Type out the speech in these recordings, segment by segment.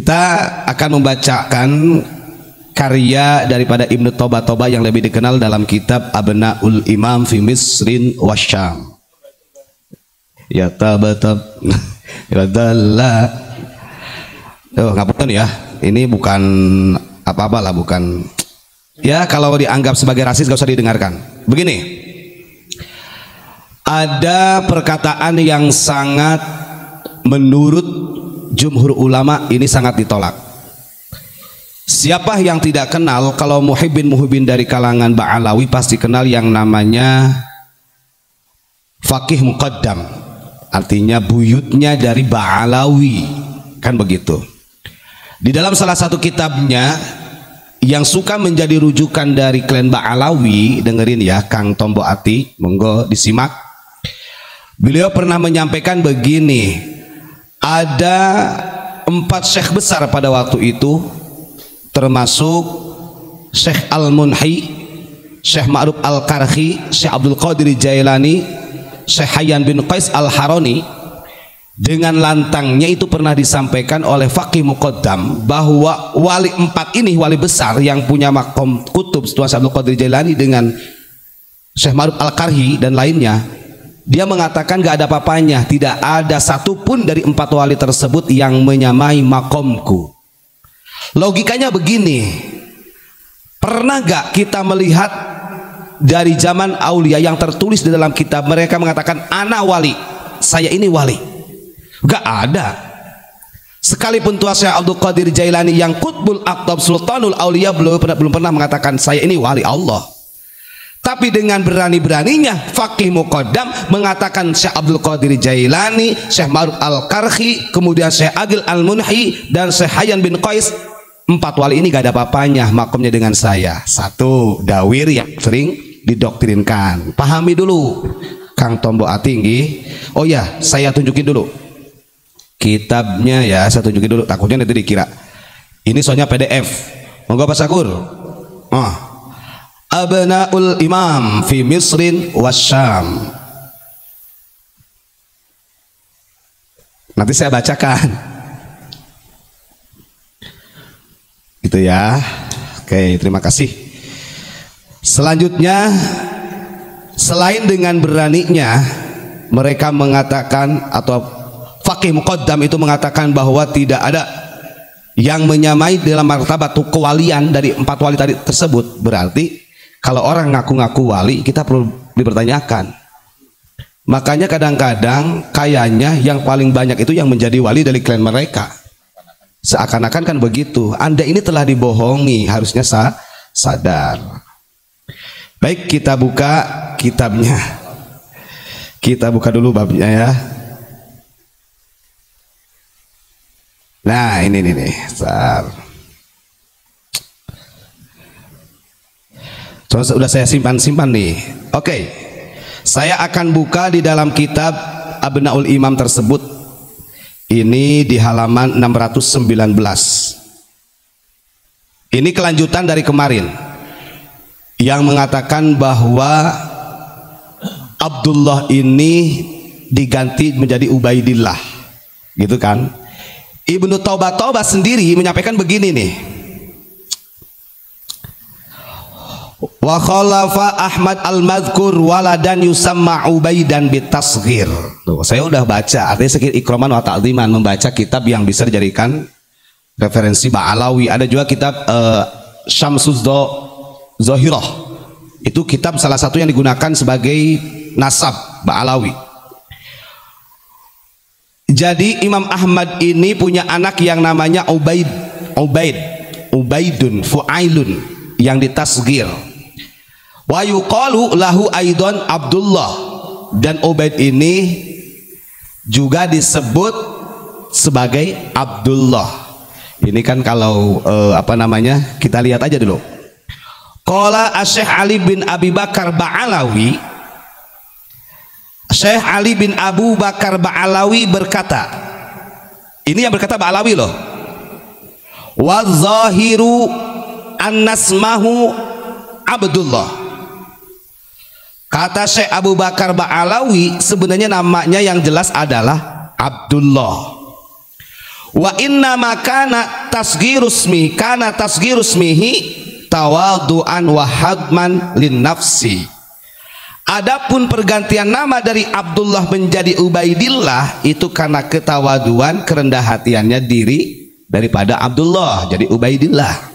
Kita akan membacakan karya daripada Ibnu Toba yang lebih dikenal dalam kitab Abnaul Imam fi Misrin Wasyam. Ya tabatab ya dalla. Oh, ngapunten ya. Ini bukan apa-apa lah, bukan. Ya, kalau dianggap sebagai rasis gak usah didengarkan. Begini. Ada perkataan yang sangat menurut jumhur ulama ini sangat ditolak. Siapa yang tidak kenal, kalau muhibbin dari kalangan Ba'alawi pasti kenal yang namanya Faqih Muqaddam, artinya buyutnya dari Ba'alawi, kan begitu. Di dalam salah satu kitabnya yang suka menjadi rujukan dari klan Ba'alawi, dengerin ya Kang Tombo Ati, monggo disimak. Beliau pernah menyampaikan begini, ada 4 syekh besar pada waktu itu, termasuk Syekh Al-Munhi, Syekh Ma'ruf Al-Karhi, Syekh Abdul Qadir Jailani, Syekh Hayyan bin Qais Al-Harani. Dengan lantangnya itu pernah disampaikan oleh Faqih Muqaddam bahwa wali 4 ini, wali besar yang punya makom kutub setelah Syekh Abdul Qadir Jailani dengan Syekh Ma'ruf Al-Karhi dan lainnya, dia mengatakan gak ada apa-apanya, tidak ada satupun dari 4 wali tersebut yang menyamai makomku. Logikanya begini, pernah gak kita melihat dari zaman aulia yang tertulis di dalam kitab mereka mengatakan anak wali, saya ini wali? Gak ada. Sekalipun tua Syekh Abdul Qadir Jailani yang Qutbul Aqtab Sultanul Aulia belum pernah mengatakan saya ini wali Allah. Tapi dengan berani-beraninya Faqih Muqaddam mengatakan Syekh Abdul Qadir Jailani, Syekh Ma'ruf Al-Karhi, kemudian Syekh Agil Al-Munhi dan Syekh Hayyan bin Qais, 4 wali ini gak ada apa-apanya makomnya dengan saya. Satu dawir yang sering didoktrinkan. Pahami dulu Kang Tombo Atinggi. Oh ya, saya tunjukin dulu kitabnya ya, saya tunjukin dulu, takutnya nanti dikira ini soalnya PDF. Monggo Pak Sakur. Abnaul Imam fi Misrin Wasyam. Nanti saya bacakan gitu ya. Oke, terima kasih. Selanjutnya, selain dengan beraninya mereka mengatakan, atau Faqih Muqaddam itu mengatakan bahwa tidak ada yang menyamai dalam martabat kewalian dari 4 wali tadi tersebut, berarti kalau orang ngaku-ngaku wali kita perlu dipertanyakan. Makanya kadang-kadang kayaknya yang paling banyak itu yang menjadi wali dari klan mereka. Seakan-akan kan begitu. Anda ini telah dibohongi, harusnya sadar. Baik, kita buka kitabnya. Kita buka dulu babnya ya. Nah, ini nih. Sudah saya simpan nih. Oke, saya akan buka di dalam kitab Abnaul Imam tersebut. Ini di halaman 619. Ini kelanjutan dari kemarin yang mengatakan bahwa Abdullah ini diganti menjadi Ubaidillah, gitu kan? Ibnu Toba sendiri menyampaikan begini nih. Wa khalafa Ahmad al-Madhkur waladan yusamma Ubaidan bitasghir. Tuh, saya udah baca, artinya sekir ikraman wa ta'ziman, membaca kitab yang bisa dijadikan referensi Ba'alawi. Ada juga kitab Syamsuz Zahirah. Itu kitab salah satu yang digunakan sebagai nasab Ba'alawi. Jadi Imam Ahmad ini punya anak yang namanya Ubaidun Fu'ailun yang ditasghir. Wa yuqalu lahu aidan Abdullah, dan Ubaid ini juga disebut sebagai Abdullah. Ini kan kalau apa namanya, kita lihat aja dulu. Qala Syekh Ali bin Abi Bakar Ba'alawi, Syekh Ali bin Abu Bakar Ba'alawi berkata, ini yang berkata Ba'alawi loh. Wa zahiru annasmahu Abdullah. Kata Syekh Abu Bakar Ba'alawi, sebenarnya namanya yang jelas adalah Abdullah. Wa inna makana tasghirusmi kana tasghirusmihi tawadu'an wa hadman lin nafsi. Adapun pergantian nama dari Abdullah menjadi Ubaidillah itu karena ketawaduan, kerendah hatiannya diri daripada Abdullah jadi Ubaidillah.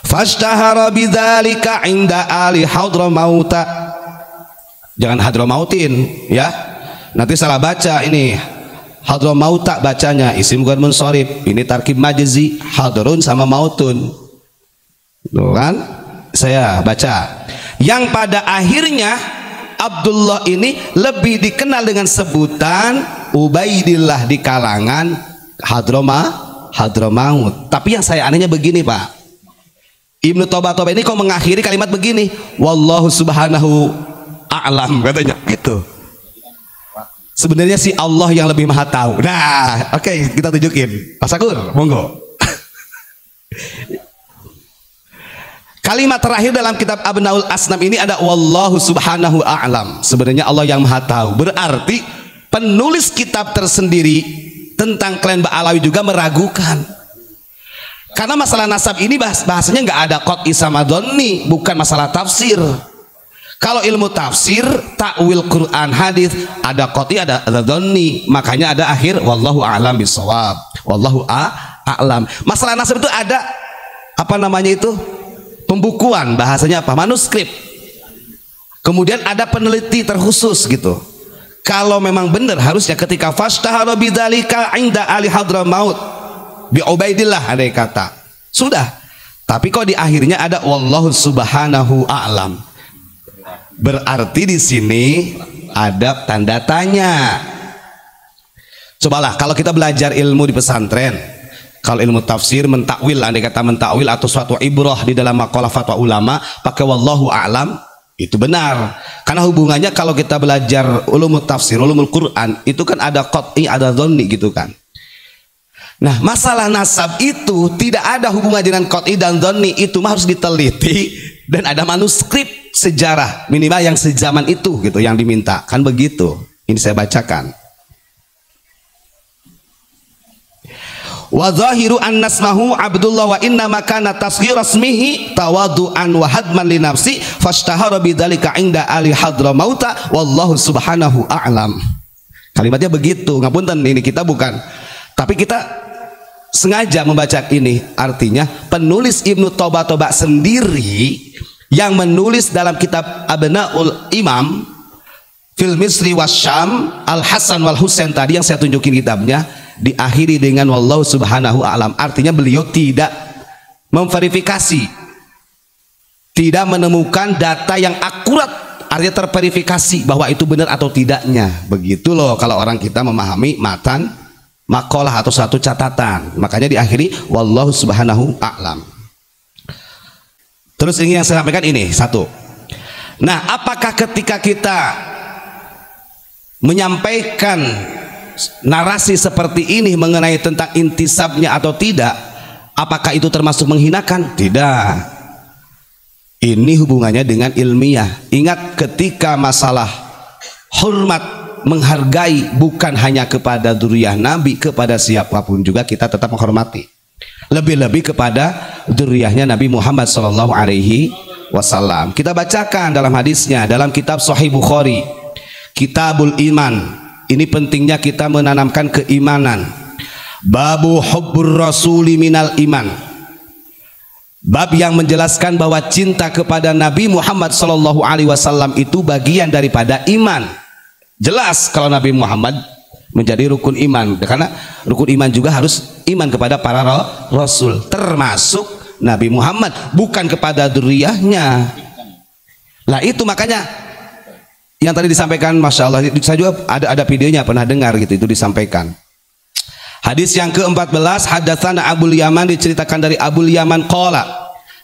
Fashtahara bidzalika inda ali Hadramauta. Jangan Hadramautin ya. Nanti salah baca ini. Hadramauta bacanya isim ghair munsharif, ini tarkib majzi, hadrun sama mautun. Tuh kan? Saya baca. Yang pada akhirnya Abdullah ini lebih dikenal dengan sebutan Ubaidillah di kalangan Hadramaut. Tapi yang saya anehnya begini, Pak. Ibnu Toba ini kok mengakhiri kalimat begini, wallahu subhanahu a'lam katanya gitu. Sebenarnya si Allah yang lebih maha tahu. Nah, oke, kita tunjukin. Pak Sakur, monggo. Kalimat terakhir dalam kitab Abnaul Asnam ini ada wallahu subhanahu a'lam. Sebenarnya Allah yang maha tahu. Berarti penulis kitab tersendiri tentang klan Ba'alawi juga meragukan. Karena masalah nasab ini bahasanya nggak ada qot'i sama dhonni, bukan masalah tafsir. Kalau ilmu tafsir, takwil Quran, hadis, ada qot'i, ada dhonni, makanya ada akhir wallahu a'lam bisawab, wallahu a'lam. Masalah nasab itu ada apa namanya itu? Pembukuan, bahasanya apa? Manuskrip. Kemudian ada peneliti terkhusus gitu. Kalau memang benar harusnya ketika fashtahara bidzalika inda ali Hadramaut bi Ubaidillah ada kata. Sudah. Tapi kok di akhirnya ada wallahu subhanahu a'lam. Berarti di sini ada tanda tanya. Cobalah kalau kita belajar ilmu di pesantren, kalau ilmu tafsir mentakwil, andai kata mentakwil atau suatu ibrah di dalam maqalah fatwa ulama pakai wallahu a'lam, itu benar. Karena hubungannya kalau kita belajar ulumul tafsir, ulumul Quran, itu kan ada qot'i, ada dhonni gitu kan. Nah, masalah nasab itu tidak ada hubungan dengan qot'i dan dhonni, itu mah harus diteliti dan ada manuskrip sejarah minimal yang sezaman itu gitu yang diminta, kan begitu. Ini saya bacakan. Wa zahiru an nasmahu Abdullah wa inna makana tasghir asmihi tawadu'an wa hadman li nafsi fashtahara bidzalika inda ali Hadramauta wallahu subhanahu a'lam. Kalimatnya begitu. Ngapunten, ini kita bukan, tapi kita sengaja membaca ini. Artinya penulis Ibnu Toba sendiri yang menulis dalam kitab Abnaul Imam fil Misri wasyam Al Hasan wal Husain tadi yang saya tunjukin kitabnya, diakhiri dengan wallahu subhanahu a'lam. Artinya beliau tidak memverifikasi, tidak menemukan data yang akurat, artinya terverifikasi bahwa itu benar atau tidaknya. Begitu loh kalau orang kita memahami matan makalah atau satu catatan. Makanya diakhiri wallahu subhanahu a'lam. Terus ini yang saya sampaikan ini satu. Nah, apakah ketika kita menyampaikan narasi seperti ini mengenai tentang intisabnya atau tidak, apakah itu termasuk menghinakan? Tidak. Ini hubungannya dengan ilmiah. Ingat, ketika masalah hormat, menghargai bukan hanya kepada dzurriyyah Nabi, kepada siapapun juga kita tetap menghormati. Lebih-lebih kepada dzurriyyahnya Nabi Muhammad sallallahu alaihi wasallam. Kita bacakan dalam hadisnya dalam kitab Sahih Bukhari, Kitabul Iman. Ini pentingnya kita menanamkan keimanan. Babu hubbur rasuli minal iman. Bab yang menjelaskan bahwa cinta kepada Nabi Muhammad sallallahu alaihi wasallam itu bagian daripada iman. Jelas kalau Nabi Muhammad menjadi rukun iman, karena rukun iman juga harus iman kepada para rasul, termasuk Nabi Muhammad, bukan kepada dzurriyyahnya. Lah itu makanya yang tadi disampaikan, masya Allah, saya juga ada videonya, pernah dengar gitu, itu disampaikan. Hadis yang ke-14, hadatsana Abul Yaman, diceritakan dari Abul Yaman qala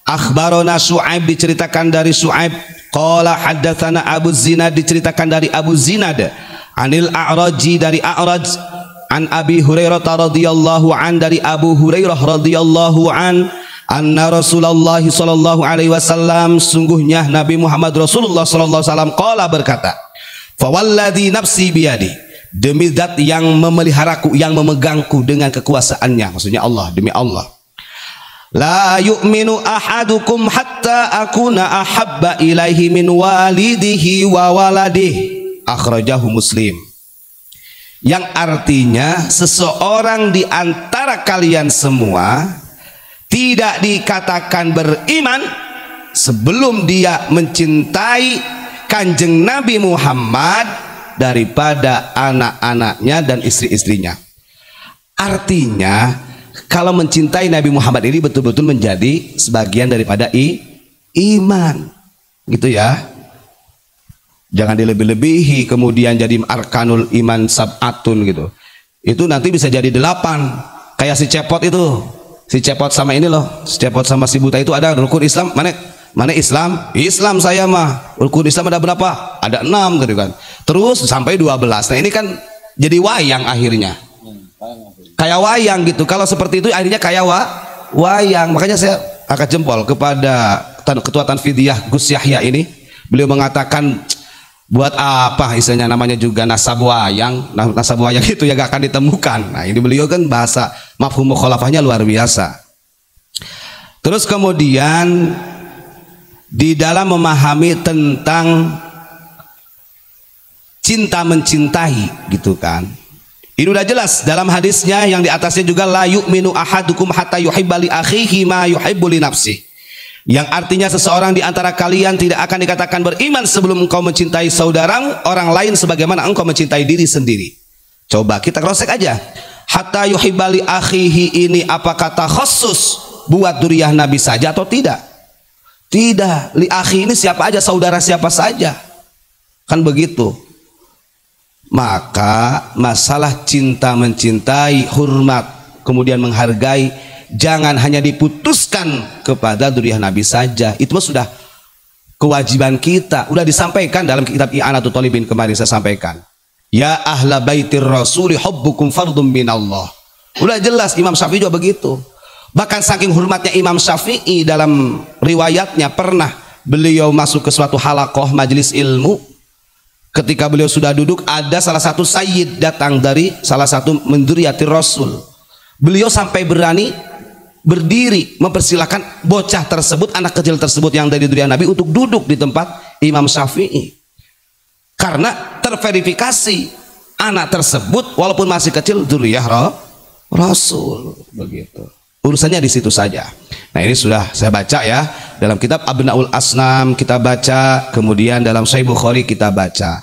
akhbarona Syu'aib, diceritakan dari Syu'aib qala hadatsana Abu Zinad, diceritakan dari Abu Zinad anil A'raji, dari A'raj an Abi Hurairah radhiyallahu an, dari Abu Hurairah radhiyallahu an, anna Rasulullah sallallahu alaihi wasallam, sungguhnya Nabi Muhammad Rasulullah sallallahu alaihi wasallam qala, berkata, fa walladzi nafsi biyadi, demi zat yang memeliharaku, yang memegangku dengan kekuasaannya, maksudnya Allah, demi Allah. La yu'minu ahadukum hatta akuna ahabba ilaihi min walidihi wa waladihi, akhrajahu Muslim. Yang artinya seseorang di antara kalian semua tidak dikatakan beriman sebelum dia mencintai Kanjeng Nabi Muhammad daripada anak-anaknya dan istri-istrinya. Artinya kalau mencintai Nabi Muhammad ini betul-betul menjadi sebagian daripada iman, gitu ya. Jangan dilebih-lebihi kemudian jadi arkanul iman sab'atun gitu. Itu nanti bisa jadi 8. Kayak si cepot itu. Si cepot sama ini loh, si cepot sama si buta itu ada rukun Islam, mana Islam? Islam saya mah. Rukun Islam ada berapa? Ada 6 gitu kan. Terus sampai 12. Nah, ini kan jadi wayang akhirnya. Kayak wayang gitu. Kalau seperti itu akhirnya kayak wayang. Makanya saya angkat jempol kepada Ketua Tanfidiyah Gus Yahya ini. Beliau mengatakan, buat apa istilahnya namanya juga nasab wayang. Nah, nasab wayang itu ya gak akan ditemukan. Nah, ini beliau kan bahasa mafhum mukhalafahnya luar biasa. Terus kemudian di dalam memahami tentang cinta mencintai gitu kan, ini udah jelas dalam hadisnya yang di atasnya juga, la yu'minu ahadukum hatta yuhibba li akhihi ma yuhibbu li nafsihi. Yang artinya seseorang di antara kalian tidak akan dikatakan beriman sebelum engkau mencintai saudaramu orang lain sebagaimana engkau mencintai diri sendiri. Coba kita cross-check aja. Hatta yuhibba li akhihi ini apa kata khusus buat duriyah Nabi saja atau tidak? Tidak. Li akhi ini siapa aja, saudara siapa saja. Kan begitu. Maka masalah cinta mencintai, hormat, kemudian menghargai, jangan hanya diputuskan kepada duriyah Nabi saja. Itu sudah kewajiban kita. Udah disampaikan dalam kitab I'anatul Talibin kemarin saya sampaikan. Ya ahla baitir rasuli hubbukum fardhum minallah. Udah jelas Imam Syafi'i juga begitu. Bahkan saking hormatnya Imam Syafi'i, dalam riwayatnya pernah beliau masuk ke suatu halaqah majelis ilmu. Ketika beliau sudah duduk, ada salah satu sayyid datang dari salah satu menduriyatir Rasul. Beliau sampai berani berdiri mempersilahkan bocah tersebut, anak kecil tersebut yang dari duriyah Nabi untuk duduk di tempat Imam Syafi'i. Karena terverifikasi anak tersebut walaupun masih kecil duriyah Rasul, begitu. Urusannya di situ saja. Nah, ini sudah saya baca ya dalam kitab Abnaul Asnam kita baca, kemudian dalam Sahih Bukhari kita baca.